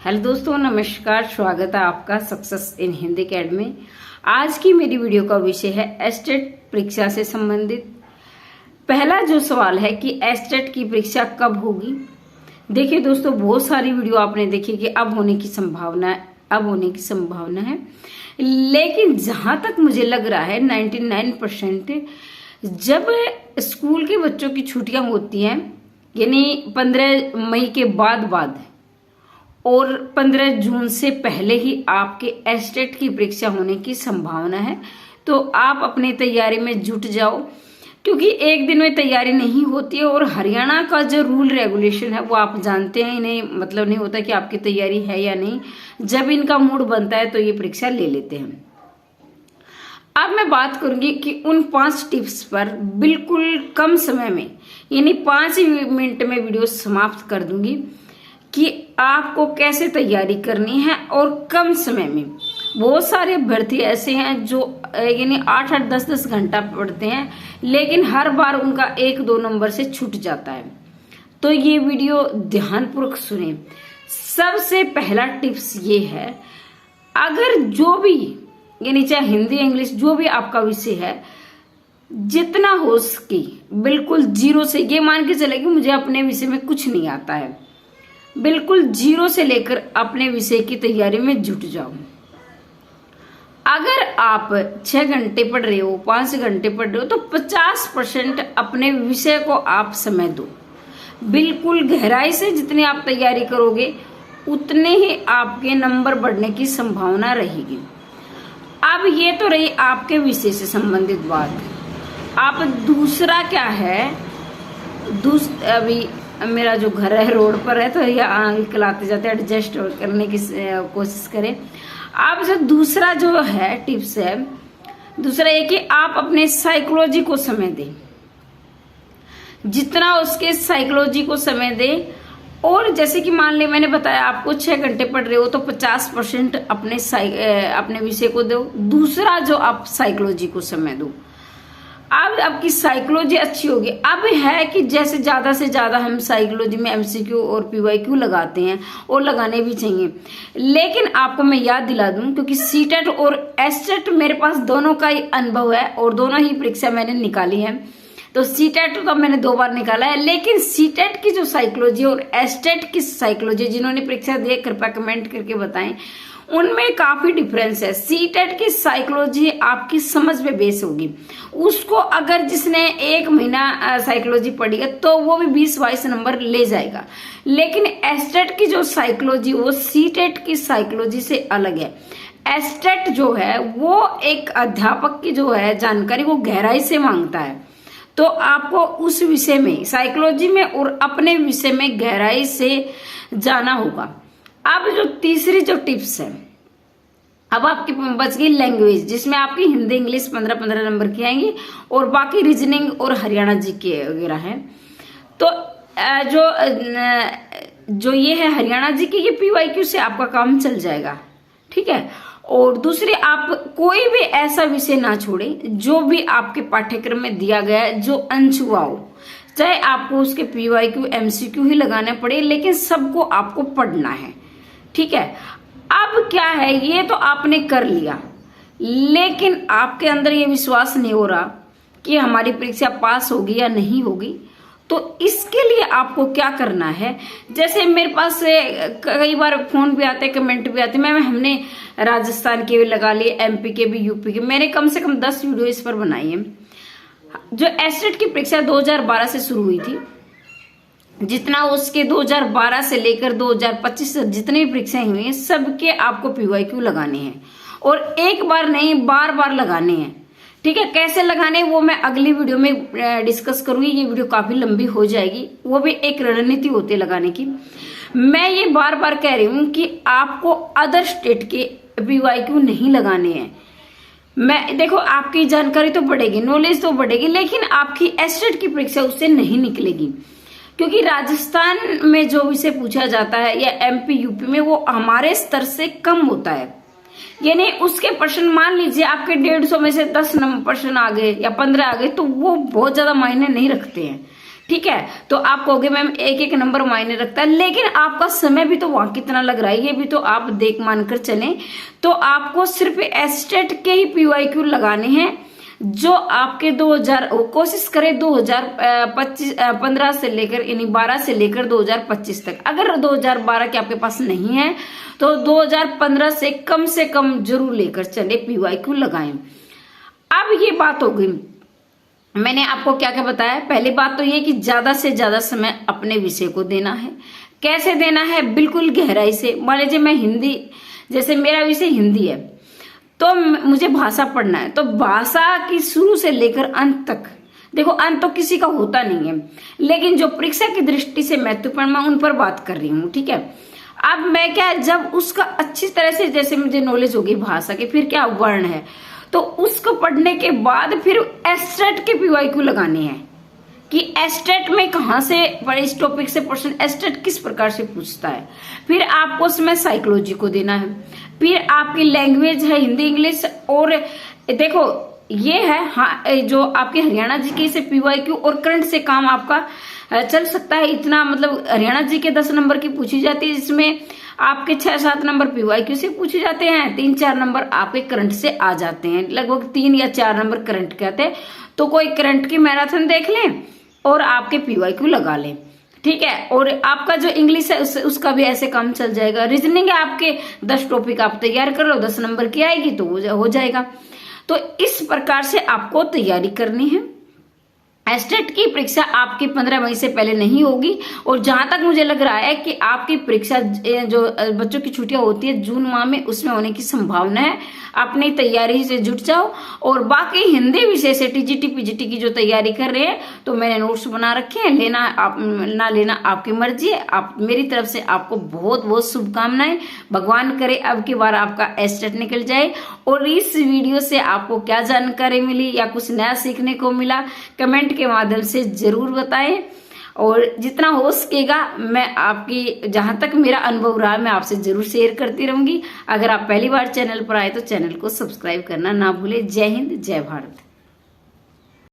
Hello दोस्तों, नमस्कार। स्वागत है आपका सक्सेस इन हिंदी अकेडमी। आज की मेरी वीडियो का विषय है एस्टेट परीक्षा से संबंधित। पहला जो सवाल है कि एस्टेट की परीक्षा कब होगी। देखिए दोस्तों, बहुत सारी वीडियो आपने देखी कि अब होने की संभावना है, लेकिन जहां तक मुझे लग रहा है 99% जब स्कूल के बच्चों की छुट्टियां होती हैं, यानी 15 मई के बाद और 15 जून से पहले ही आपके एस्टेट की परीक्षा होने की संभावना है। तो आप अपनी तैयारी में जुट जाओ, क्योंकि एक दिन में तैयारी नहीं होती है। और हरियाणा का जो रूल रेगुलेशन है वो आप जानते हैं, इन्हें मतलब नहीं होता कि आपकी तैयारी है या नहीं। जब इनका मूड बनता है तो ये परीक्षा ले लेते हैं। अब मैं बात करूंगी कि उन 5 टिप्स पर बिल्कुल कम समय में, यानी 5 मिनट में वीडियो समाप्त कर दूंगी कि आपको कैसे तैयारी करनी है और कम समय में। बहुत सारे अभ्यर्थी ऐसे हैं जो यानी 8-8 10-10 घंटा पढ़ते हैं, लेकिन हर बार उनका 1-2 नंबर से छूट जाता है। तो ये वीडियो ध्यानपूर्वक सुने। सबसे पहला टिप्स ये है, अगर जो भी यानी चाहे हिंदी इंग्लिश जो भी आपका विषय है, जितना हो सके बिल्कुल 0 से, ये मान के चले कि मुझे अपने विषय में कुछ नहीं आता है, बिल्कुल 0 से लेकर अपने विषय की तैयारी में जुट जाओ। अगर आप 6 घंटे पढ़ रहे हो, 5 घंटे पढ़ रहे हो, तो 50% अपने विषय को आप समय दो। बिल्कुल गहराई से जितनी आप तैयारी करोगे उतने ही आपके नंबर बढ़ने की संभावना रहेगी। अब ये तो रही आपके विषय से संबंधित बात। आप दूसरा क्या है, अभी मेरा जो घर है रोड पर है, तो यहाँ निकलाते जाते एडजस्ट करने की कोशिश करें। आप जो दूसरा जो है टिप्स है, दूसरा ये कि आप अपने साइकोलॉजी को समय दें, जितना उसके साइकोलॉजी को समय दें। और जैसे कि मान ले मैंने बताया आपको 6 घंटे पढ़ रहे हो तो 50% अपने विषय को दो। दूसरा जो आप साइकोलॉजी को समय दो, अब आपकी साइकोलॉजी अच्छी होगी। अब है कि जैसे ज्यादा से ज्यादा हम साइकोलॉजी में एमसीक्यू और पीवाईक्यू लगाते हैं, और लगाने भी चाहिए। लेकिन आपको मैं याद दिला दूं, क्योंकि सीटेट और एस्टेट मेरे पास दोनों का ही अनुभव है और दोनों ही परीक्षा मैंने निकाली है। तो सीटेट तो मैंने 2 बार निकाला है, लेकिन सीटेट की जो साइकोलॉजी और एस्टेट की साइकोलॉजी, जिन्होंने परीक्षा दी कृपया कमेंट करके बताएं, उनमें काफी डिफरेंस है। सीटेट की साइकोलॉजी आपकी समझ पे बेस होगी। उसको अगर जिसने 1 महीना साइकोलॉजी पढ़ी है तो वो भी 20-22 नंबर ले जाएगा। लेकिन एस्टेट की जो साइकोलॉजी वो सीटेट की साइकोलॉजी से अलग है। एस्टेट जो है वो एक अध्यापक की जो है जानकारी वो गहराई से मांगता है, तो आपको उस विषय में साइकोलॉजी में और अपने विषय में गहराई से जाना होगा। अब जो तीसरी जो टिप्स है, अब आपकी बच गई लैंग्वेज, जिसमें आपकी हिंदी इंग्लिश 15-15 नंबर की आएंगी और बाकी रीजनिंग और हरियाणा जीके वगैरह है। तो जो ये है हरियाणा जीके, ये पीवाईक्यू से आपका काम चल जाएगा, ठीक है। और दूसरी, आप कोई भी ऐसा विषय ना छोड़े जो भी आपके पाठ्यक्रम में दिया गया है जो अनछुआ हो, चाहे आपको उसके पीवाईक्यू एमसीक्यू ही लगाने पड़े, लेकिन सबको आपको पढ़ना है, ठीक है। अब क्या है, ये तो आपने कर लिया, लेकिन आपके अंदर ये विश्वास नहीं हो रहा कि हमारी परीक्षा पास होगी या नहीं होगी। तो इसके लिए आपको क्या करना है, जैसे मेरे पास कई बार फोन भी आते, कमेंट भी आते, हमने राजस्थान के भी लगा लिए, एमपी के भी, यूपी के, मैंने कम से कम 10 वीडियो इस पर बनाई है। जो एस्टेट की परीक्षा 2012 से शुरू हुई थी, जितना उसके 2012 से लेकर 2025 तक जितनी भी परीक्षाएं हुई हैं, सबके आपको पीवाईक्यू लगाने हैं, और एक बार नहीं बार लगाने हैं, ठीक है। कैसे लगाने वो मैं अगली वीडियो में डिस्कस करूंगी। ये वीडियो काफी लंबी हो जाएगी, वो भी एक रणनीति होती है लगाने की। मैं ये बार कह रही हूं कि आपको अदर स्टेट के पीवाईक्यू नहीं लगाने हैं। मैं देखो, आपकी जानकारी तो बढ़ेगी, नॉलेज तो बढ़ेगी, लेकिन आपकी एस्टेट की परीक्षा उससे नहीं निकलेगी, क्योंकि राजस्थान में जो विषय पूछा जाता है या एमपी यूपी में, वो हमारे स्तर से कम होता है। यानी उसके प्रश्न, मान लीजिए आपके 150 में से 10 प्रश्न आ गए या 15 आ गए, तो वो बहुत ज्यादा मायने नहीं रखते हैं, ठीक है। तो आप कहोगे मैम एक एक नंबर मायने रखता है, लेकिन आपका समय भी तो वहां कितना लग रहा है ये भी तो आप देख मानकर चलें। तो आपको सिर्फ एस्टेट के ही PYQ लगाने हैं जो आपके 2000 कोशिश करें 2015 से लेकर यानी 12 से लेकर 2025 तक। अगर 2012 के आपके पास नहीं है तो 2015 से कम जरूर लेकर चले, PYQ लगाएं। अब ये बात हो गई, मैंने आपको क्या क्या बताया। पहली बात तो ये कि ज्यादा से ज्यादा समय अपने विषय को देना है। कैसे देना है? बिल्कुल गहराई से। मान लीजिए मैं हिंदी, जैसे मेरा विषय हिंदी है तो मुझे भाषा पढ़ना है, तो भाषा की शुरू से लेकर अंत तक, देखो अंत तो किसी का होता नहीं है, लेकिन जो परीक्षा की दृष्टि से महत्वपूर्ण मैं उन पर बात कर रही हूँ, ठीक है। अब मैं क्या, जब उसका अच्छी तरह से जैसे मुझे नॉलेज होगी भाषा की, फिर क्या वर्ण है, तो उसको पढ़ने के बाद फिर एस्टेट के PYQ लगाने हैं कि एस्टेट में कहाँ से इस टॉपिक से क्वेश्चन एस्टेट किस प्रकार से पूछता है। फिर आपको उसमें साइकोलॉजी को देना है, फिर आपकी लैंग्वेज है हिंदी इंग्लिश, और देखो ये है हाँ जो आपके हरियाणा जीके से PYQ और करंट से काम आपका चल सकता है इतना। मतलब हरियाणा जी के 10 नंबर की पूछी जाती है, जिसमें आपके 6-7 नंबर PYQ से पूछे जाते हैं, 3-4 नंबर आपके करंट से आ जाते हैं, लगभग 3 या 4 नंबर करंट कहते हैं। तो कोई करंट की मैराथन देख लें और आपके PYQ लगा लें, ठीक है। और आपका जो इंग्लिश है उसका भी ऐसे काम चल जाएगा। रीजनिंग है आपके 10 टॉपिक आप तैयार कर लो, 10 नंबर की आएगी तो हो जाएगा। तो इस प्रकार से आपको तैयारी करनी है। एस्टेट की परीक्षा आपकी 15 मई से पहले नहीं होगी, और जहां तक मुझे लग रहा है कि आपकी परीक्षा जो बच्चों की छुट्टियां होती है जून माह में, उसमें होने की संभावना है। अपनी तैयारी से जुट जाओ। और बाकी हिंदी विषय से TGT PGT की जो तैयारी कर रहे हैं तो मैंने नोट्स बना रखे हैं, लेना आप ना लेना आपकी मर्जी है। आप मेरी तरफ से आपको बहुत बहुत शुभकामनाएं। भगवान करे अब की बार आपका एस्टेट निकल जाए। और इस वीडियो से आपको क्या जानकारी मिली या कुछ नया सीखने को मिला, कमेंट के माध्यम से जरूर बताएं। और जितना हो सकेगा मैं आपकी जहां तक मेरा अनुभव रहा मैं आपसे जरूर शेयर करती रहूंगी। अगर आप पहली बार चैनल पर आए तो चैनल को सब्सक्राइब करना ना भूले। जय हिंद, जय भारत।